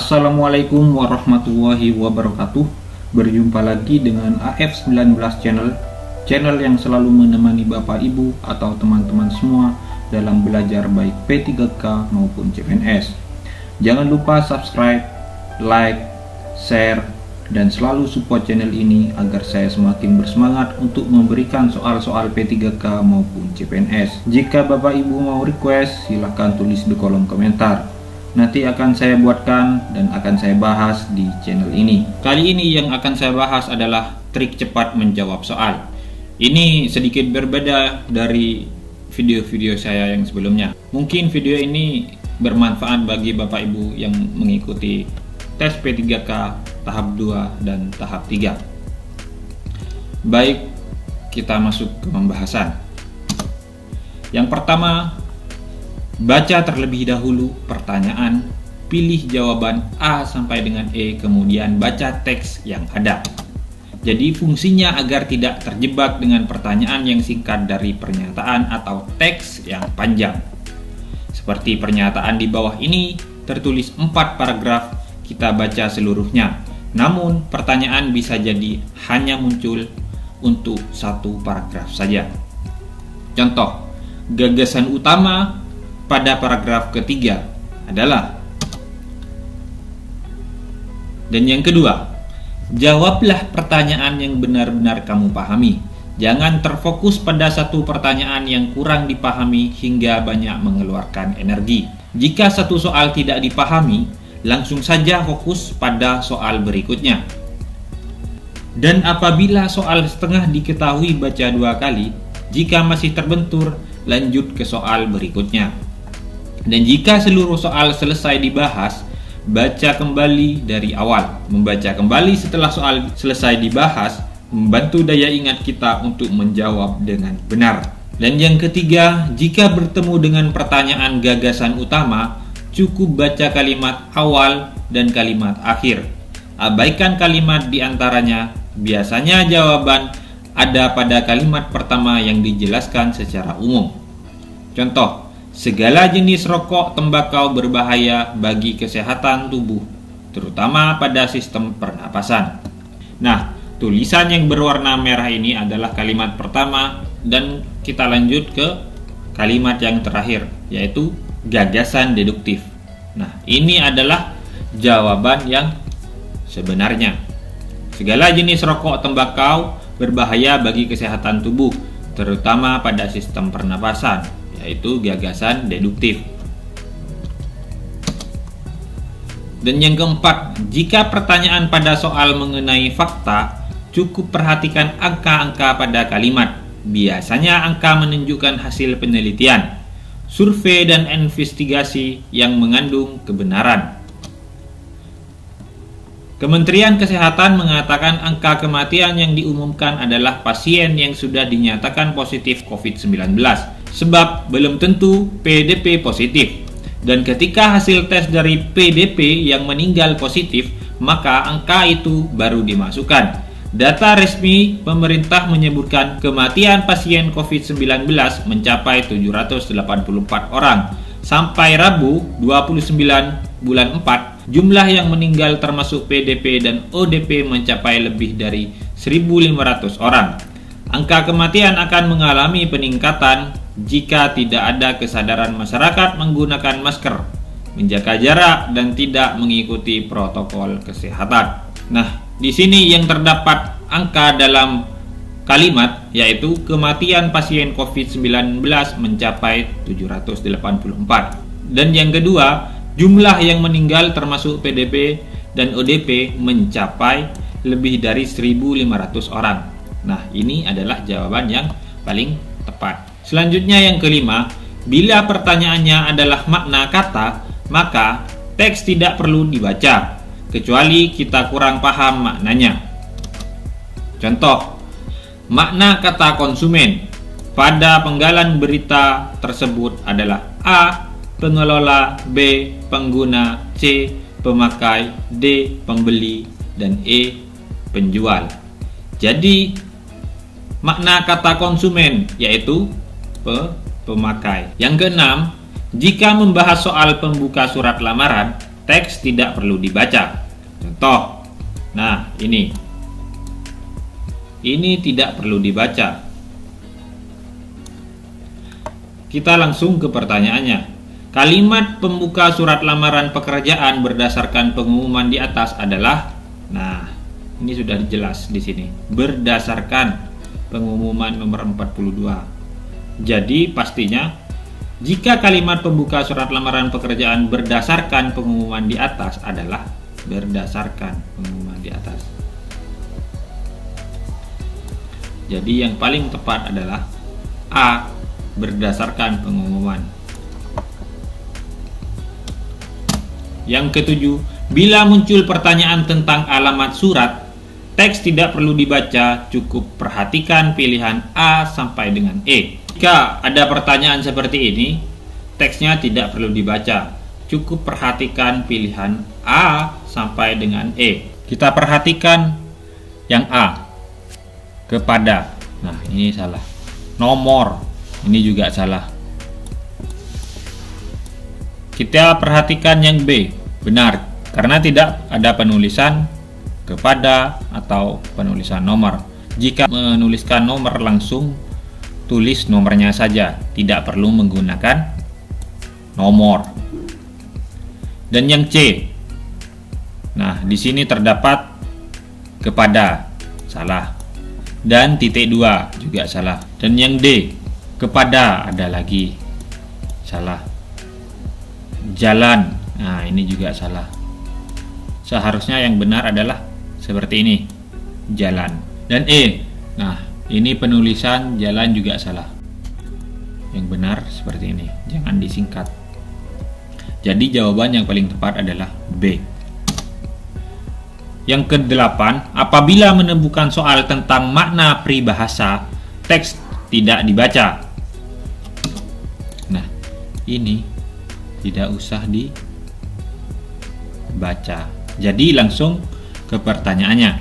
Assalamualaikum warahmatullahi wabarakatuh. Berjumpa lagi dengan AF19 channel yang selalu menemani Bapak Ibu atau teman-teman semua dalam belajar baik P3K maupun CPNS. Jangan lupa subscribe, like, share, dan selalu support channel ini agar saya semakin bersemangat untuk memberikan soal-soal P3K maupun CPNS. Jika Bapak Ibu mau request, silahkan tulis di kolom komentar. Nanti akan saya buatkan dan akan saya bahas di channel ini. Kali ini yang akan saya bahas adalah trik cepat menjawab soal. Ini sedikit berbeda dari video-video saya yang sebelumnya. Mungkin video ini bermanfaat bagi Bapak Ibu yang mengikuti tes P3K tahap 2 dan tahap 3. Baik, kita masuk ke pembahasan. Yang pertama, baca terlebih dahulu pertanyaan, pilih jawaban A sampai dengan E, kemudian baca teks yang ada. Jadi fungsinya agar tidak terjebak dengan pertanyaan yang singkat dari pernyataan atau teks yang panjang. Seperti pernyataan di bawah ini tertulis 4 paragraf, kita baca seluruhnya. Namun pertanyaan bisa jadi hanya muncul untuk 1 paragraf saja. Contoh, gagasan utama pada paragraf ketiga adalah, dan yang kedua, jawablah pertanyaan yang benar-benar kamu pahami. Jangan terfokus pada satu pertanyaan yang kurang dipahami hingga banyak mengeluarkan energi. Jika satu soal tidak dipahami, langsung saja fokus pada soal berikutnya. Dan apabila soal setengah diketahui baca 2 kali, jika masih terbentur, lanjut ke soal berikutnya. Dan jika seluruh soal selesai dibahas, baca kembali dari awal. Membaca kembali setelah soal selesai dibahas membantu daya ingat kita untuk menjawab dengan benar. Dan yang ketiga, jika bertemu dengan pertanyaan gagasan utama, cukup baca kalimat awal dan kalimat akhir. Abaikan kalimat di antaranya. Biasanya jawaban ada pada kalimat pertama yang dijelaskan secara umum. Contoh, segala jenis rokok tembakau berbahaya bagi kesehatan tubuh, terutama pada sistem pernapasan. Nah, tulisan yang berwarna merah ini adalah kalimat pertama, dan kita lanjut ke kalimat yang terakhir, yaitu gagasan deduktif. Nah, ini adalah jawaban yang sebenarnya. Segala jenis rokok tembakau berbahaya bagi kesehatan tubuh, terutama pada sistem pernapasan, yaitu gagasan deduktif. Dan yang keempat, jika pertanyaan pada soal mengenai fakta, cukup perhatikan angka-angka pada kalimat. Biasanya angka menunjukkan hasil penelitian, survei, dan investigasi yang mengandung kebenaran. Kementerian Kesehatan mengatakan angka kematian yang diumumkan adalah pasien yang sudah dinyatakan positif COVID-19, sebab belum tentu PDP positif. Dan ketika hasil tes dari PDP yang meninggal positif, maka angka itu baru dimasukkan. Data resmi pemerintah menyebutkan kematian pasien COVID-19 mencapai 784 orang. Sampai Rabu 29 bulan 4, jumlah yang meninggal termasuk PDP dan ODP mencapai lebih dari 1.500 orang. Angka kematian akan mengalami peningkatan jika tidak ada kesadaran masyarakat menggunakan masker, menjaga jarak, dan tidak mengikuti protokol kesehatan. Nah, di sini yang terdapat angka dalam kalimat, yaitu kematian pasien COVID-19 mencapai 784. Dan yang kedua, jumlah yang meninggal termasuk PDP dan ODP mencapai lebih dari 1.500 orang. Nah, ini adalah jawaban yang paling tepat. Selanjutnya yang kelima, bila pertanyaannya adalah makna kata, maka teks tidak perlu dibaca, kecuali kita kurang paham maknanya. Contoh, makna kata konsumen pada penggalan berita tersebut adalah A. pengelola, B. pengguna, C. pemakai, D. pembeli, dan E. penjual. Jadi, makna kata konsumen yaitu pemakai. Yang keenam, jika membahas soal pembuka surat lamaran, teks tidak perlu dibaca. Contoh, nah ini tidak perlu dibaca. Kita langsung ke pertanyaannya. Kalimat pembuka surat lamaran pekerjaan berdasarkan pengumuman di atas adalah, nah ini sudah jelas di sini, berdasarkan pengumuman nomor 42. Jadi pastinya jika kalimat pembuka surat lamaran pekerjaan berdasarkan pengumuman di atas adalah berdasarkan pengumuman di atas. Jadi yang paling tepat adalah A, berdasarkan pengumuman. Yang ketujuh, bila muncul pertanyaan tentang alamat surat, teks tidak perlu dibaca, cukup perhatikan pilihan A sampai dengan E. Jika ada pertanyaan seperti ini, teksnya tidak perlu dibaca, cukup perhatikan pilihan A sampai dengan E. Kita perhatikan yang A, kepada. Nah, ini salah. Nomor, ini juga salah. Kita perhatikan yang B, benar, karena tidak ada penulisan kepada atau penulisan nomor. Jika menuliskan nomor langsung tulis nomornya saja, tidak perlu menggunakan nomor. Dan yang C, nah di sini terdapat kepada, salah. Dan titik 2 juga salah. Dan yang D, kepada ada lagi, salah. Jalan, nah ini juga salah. Seharusnya yang benar adalah seperti ini, jalan. Dan E, nah ini penulisan jalan juga salah. Yang benar seperti ini, jangan disingkat. Jadi jawaban yang paling tepat adalah B. Yang ke-8, apabila menemukan soal tentang makna peribahasa, teks tidak dibaca. Nah, ini tidak usah dibaca. Jadi langsung ke pertanyaannya.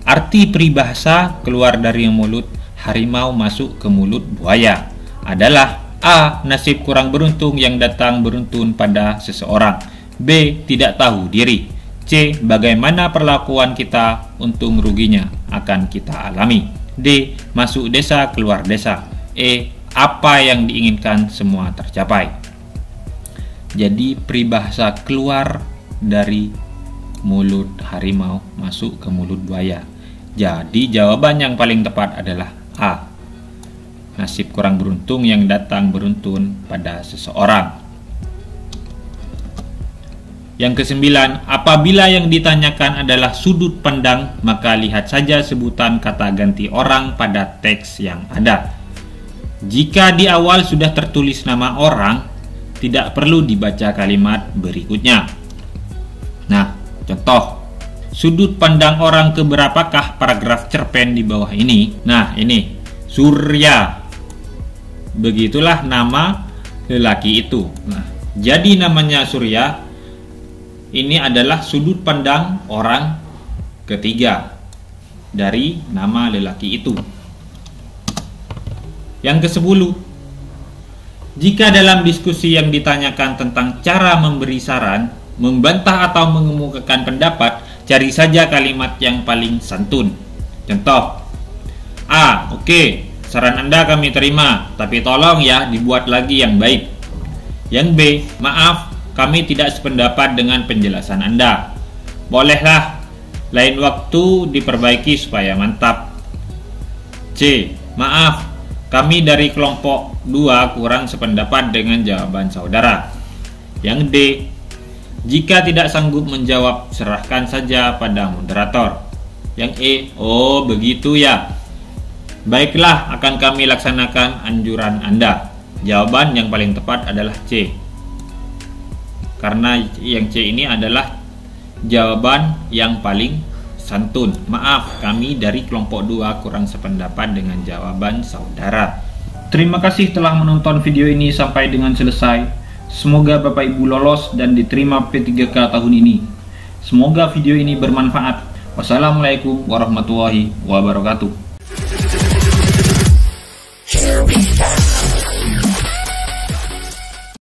Arti peribahasa keluar dari mulut harimau masuk ke mulut buaya adalah A, nasib kurang beruntung yang datang beruntun pada seseorang. B, tidak tahu diri. C, bagaimana perlakuan kita, untung ruginya akan kita alami. D, masuk desa keluar desa. E, apa yang diinginkan semua tercapai. Jadi peribahasa keluar dari mulut harimau masuk ke mulut buaya. Jadi jawaban yang paling tepat adalah A, nasib kurang beruntung yang datang beruntun pada seseorang. Yang ke-9, apabila yang ditanyakan adalah sudut pandang, maka lihat saja sebutan kata ganti orang pada teks yang ada. Jika di awal sudah tertulis nama orang, tidak perlu dibaca kalimat berikutnya. Nah, contoh, sudut pandang orang keberapakah paragraf cerpen di bawah ini? Nah, ini Surya. Begitulah nama lelaki itu. Nah, jadi namanya Surya. Ini adalah sudut pandang orang ketiga dari nama lelaki itu. Yang ke-10, jika dalam diskusi yang ditanyakan tentang cara memberi saran, membantah atau mengemukakan pendapat, cari saja kalimat yang paling santun. Contoh, A, oke, saran Anda kami terima, tapi tolong ya dibuat lagi yang baik. Yang B, maaf, kami tidak sependapat dengan penjelasan Anda. Bolehlah, lain waktu diperbaiki supaya mantap. C, maaf, kami dari kelompok 2 kurang sependapat dengan jawaban saudara. Yang D, jika tidak sanggup menjawab, serahkan saja pada moderator. Yang E, oh begitu ya. Baiklah, akan kami laksanakan anjuran Anda. Jawaban yang paling tepat adalah C. Karena yang C ini adalah jawaban yang paling santun. Maaf, kami dari kelompok 2 kurang sependapat dengan jawaban saudara. Terima kasih telah menonton video ini sampai dengan selesai. Semoga Bapak Ibu lolos dan diterima P3K tahun ini. Semoga video ini bermanfaat. Wassalamualaikum warahmatullahi wabarakatuh.